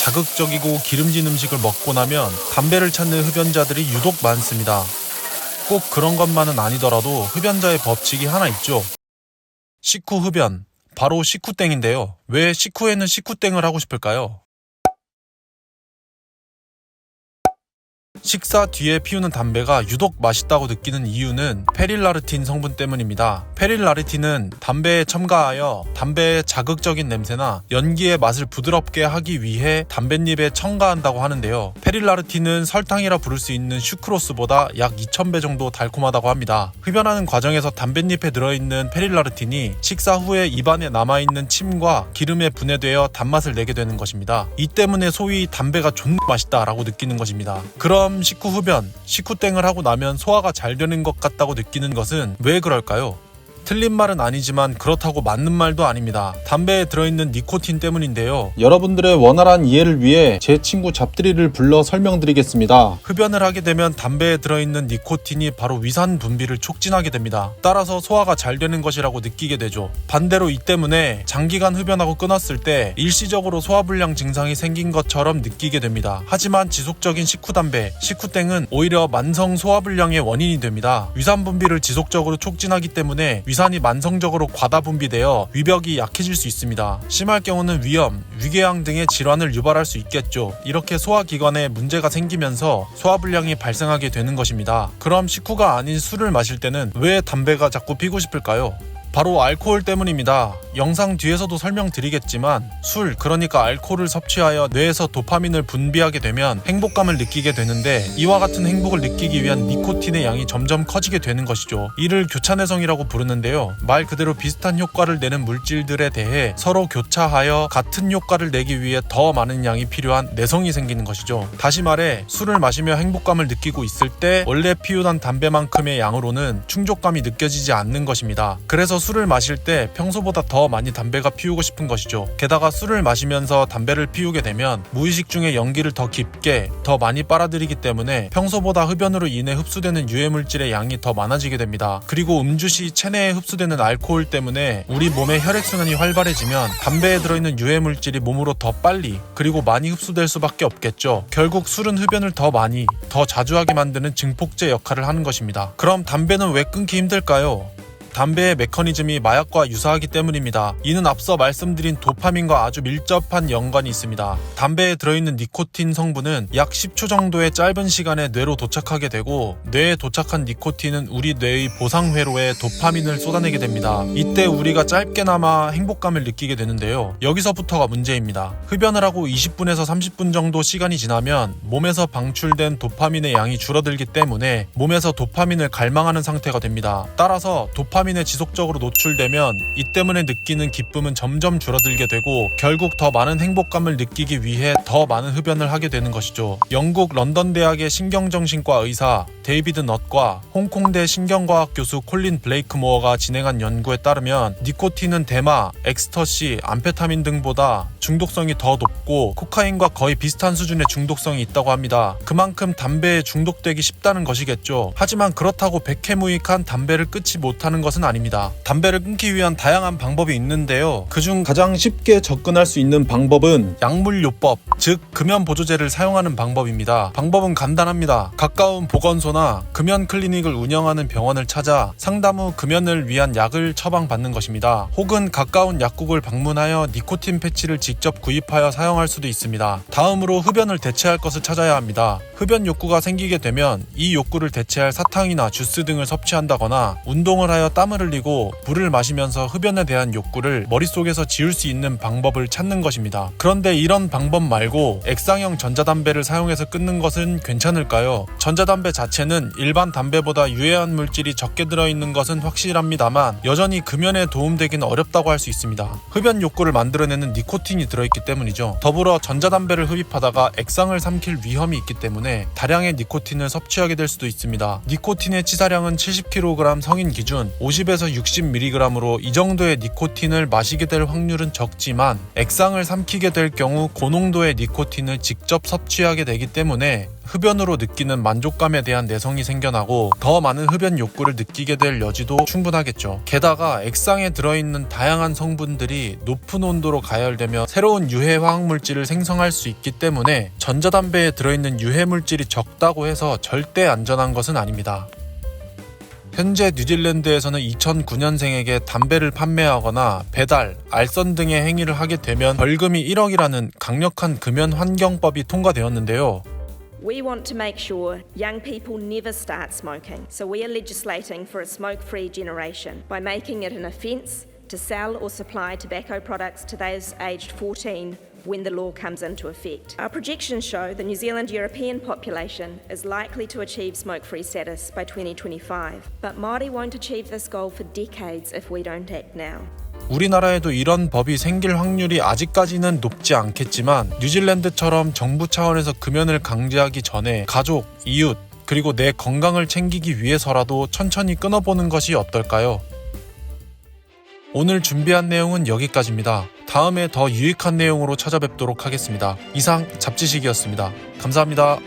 자극적이고 기름진 음식을 먹고 나면 담배를 찾는 흡연자들이 유독 많습니다. 꼭 그런 것만은 아니더라도 흡연자의 법칙이 하나 있죠. 식후 흡연, 바로 식후땡인데요. 왜 식후에는 식후땡을 하고 싶을까요? 식사 뒤에 피우는 담배가 유독 맛있다고 느끼는 이유는 페릴라르틴 성분 때문입니다. 페릴라르틴은 담배에 첨가하여 담배의 자극적인 냄새나 연기의 맛을 부드럽게 하기 위해 담뱃잎에 첨가한다고 하는데요. 페릴라르틴은 설탕이라 부를 수 있는 슈크로스보다 약 2000배 정도 달콤하다고 합니다. 흡연하는 과정에서 담뱃잎에 들어있는 페릴라르틴이 식사 후에 입안에 남아있는 침과 기름에 분해되어 단맛을 내게 되는 것입니다. 이 때문에 소위 담배가 존나 맛있다라고 느끼는 것입니다. 그럼 식후 흡연, 식후땡을 하고 나면 소화가 잘 되는 것 같다고 느끼는 것은 왜 그럴까요? 틀린 말은 아니지만 그렇다고 맞는 말도 아닙니다. 담배에 들어있는 니코틴 때문인데요. 여러분들의 원활한 이해를 위해 제 친구 잡들이를 불러 설명드리겠습니다. 흡연을 하게 되면 담배에 들어있는 니코틴이 바로 위산 분비를 촉진하게 됩니다. 따라서 소화가 잘 되는 것이라고 느끼게 되죠. 반대로 이 때문에 장기간 흡연하고 끊었을 때 일시적으로 소화불량 증상이 생긴 것처럼 느끼게 됩니다. 하지만 지속적인 식후담배, 식후땡은 오히려 만성 소화불량의 원인이 됩니다. 위산 분비를 지속적으로 촉진하기 때문에 위산이 만성적으로 과다 분비되어 위벽이 약해질 수 있습니다. 심할 경우는 위염, 위궤양 등의 질환을 유발할 수 있겠죠. 이렇게 소화기관에 문제가 생기면서 소화불량이 발생하게 되는 것입니다. 그럼 식후가 아닌 술을 마실 때는 왜 담배가 자꾸 피고 싶을까요? 바로 알코올 때문입니다. 영상 뒤에서도 설명드리겠지만 술, 그러니까 알코올을 섭취하여 뇌에서 도파민을 분비하게 되면 행복감을 느끼게 되는데 이와 같은 행복을 느끼기 위한 니코틴의 양이 점점 커지게 되는 것이죠. 이를 교차내성이라고 부르는데요. 말 그대로 비슷한 효과를 내는 물질들에 대해 서로 교차하여 같은 효과를 내기 위해 더 많은 양이 필요한 내성이 생기는 것이죠. 다시 말해 술을 마시며 행복감을 느끼고 있을 때 원래 피우던 담배만큼의 양으로는 충족감이 느껴지지 않는 것입니다. 그래서 술을 마실 때 평소보다 더 많이 담배가 피우고 싶은 것이죠. 게다가 술을 마시면서 담배를 피우게 되면 무의식 중에 연기를 더 깊게, 더 많이 빨아들이기 때문에 평소보다 흡연으로 인해 흡수되는 유해물질의 양이 더 많아지게 됩니다. 그리고 음주 시 체내에 흡수되는 알코올 때문에 우리 몸의 혈액순환이 활발해지면 담배에 들어있는 유해물질이 몸으로 더 빨리, 그리고 많이 흡수될 수밖에 없겠죠. 결국 술은 흡연을 더 많이, 더 자주 하게 만드는 증폭제 역할을 하는 것입니다. 그럼 담배는 왜 끊기 힘들까요? 담배의 메커니즘이 마약과 유사하기 때문입니다. 이는 앞서 말씀드린 도파민과 아주 밀접한 연관이 있습니다. 담배에 들어있는 니코틴 성분은 약 10초 정도의 짧은 시간에 뇌로 도착하게 되고 뇌에 도착한 니코틴은 우리 뇌의 보상회로에 도파민을 쏟아내게 됩니다. 이때 우리가 짧게나마 행복감을 느끼게 되는데요. 여기서부터가 문제입니다. 흡연을 하고 20분에서 30분 정도 시간이 지나면 몸에서 방출된 도파민의 양이 줄어들기 때문에 몸에서 도파민을 갈망하는 상태가 됩니다. 따라서 도파민에 지속적으로 노출되면 이 때문에 느끼는 기쁨은 점점 줄어들게 되고 결국 더 많은 행복감을 느끼기 위해 더 많은 흡연을 하게 되는 것이죠. 영국 런던 대학의 신경정신과 의사 데이비드 넛과 홍콩대 신경과학 교수 콜린 블레이크모어가 진행한 연구에 따르면 니코틴은 대마, 엑스터시, 암페타민 등보다 중독성이 더 높고 코카인과 거의 비슷한 수준의 중독성이 있다고 합니다. 그만큼 담배에 중독되기 쉽다는 것이겠죠. 하지만 그렇다고 백해무익한 담배를 끊지 못하는 것은 아닙니다. 담배를 끊기 위한 다양한 방법이 있는데요. 그중 가장 쉽게 접근할 수 있는 방법은 약물요법, 즉 금연보조제를 사용하는 방법입니다. 방법은 간단합니다. 가까운 보건소나 금연 클리닉을 운영하는 병원을 찾아 상담 후 금연을 위한 약을 처방받는 것입니다. 혹은 가까운 약국을 방문하여 니코틴 패치를 직접 구입하여 사용할 수도 있습니다. 다음으로 흡연을 대체할 것을 찾아야 합니다. 흡연 욕구가 생기게 되면 이 욕구를 대체할 사탕이나 주스 등을 섭취한다거나 운동을 하여 땀을 흘리고 물을 마시면서 흡연에 대한 욕구를 머릿속에서 지울 수 있는 방법을 찾는 것입니다. 그런데 이런 방법 말고 액상형 전자담배를 사용해서 끊는 것은 괜찮을까요? 전자담배 자체는 일반 담배보다 유해한 물질이 적게 들어있는 것은 확실합니다만 여전히 금연에 도움되기는 어렵다고 할 수 있습니다. 흡연 욕구를 만들어내는 니코틴이 들어있기 때문이죠. 더불어 전자담배를 흡입하다가 액상을 삼킬 위험이 있기 때문에 다량의 니코틴을 섭취하게 될 수도 있습니다. 니코틴의 치사량은 70kg 성인 기준 50에서 60mg으로 이 정도의 니코틴을 마시게 될 확률은 적지만 액상을 삼키게 될 경우 고농도의 니코틴을 직접 섭취하게 되기 때문에 흡연으로 느끼는 만족감에 대한 내성이 생겨나고 더 많은 흡연 욕구를 느끼게 될 여지도 충분하겠죠. 게다가 액상에 들어있는 다양한 성분들이 높은 온도로 가열되며 새로운 유해 화학물질을 생성할 수 있기 때문에 전자담배에 들어있는 유해물질이 적다고 해서 절대 안전한 것은 아닙니다. 현재 뉴질랜드에서는 2009년생에게 담배를 판매하거나 배달, 알선 등의 행위를 하게 되면 벌금이 1억이라는 강력한 금연 환경법이 통과되었는데요. We want to make sure young people never start smoking, so we are legislating for a smoke-free generation by making it an offence to sell or supply tobacco products to those aged 14 when the law comes into effect. Our projections show the New Zealand European population is likely to achieve smoke-free status by 2025, but Māori won't achieve this goal for decades if we don't act now. 우리나라에도 이런 법이 생길 확률이 아직까지는 높지 않겠지만 뉴질랜드처럼 정부 차원에서 금연을 강제하기 전에 가족, 이웃, 그리고 내 건강을 챙기기 위해서라도 천천히 끊어보는 것이 어떨까요? 오늘 준비한 내용은 여기까지입니다. 다음에 더 유익한 내용으로 찾아뵙도록 하겠습니다. 이상 잡지식이었습니다. 감사합니다.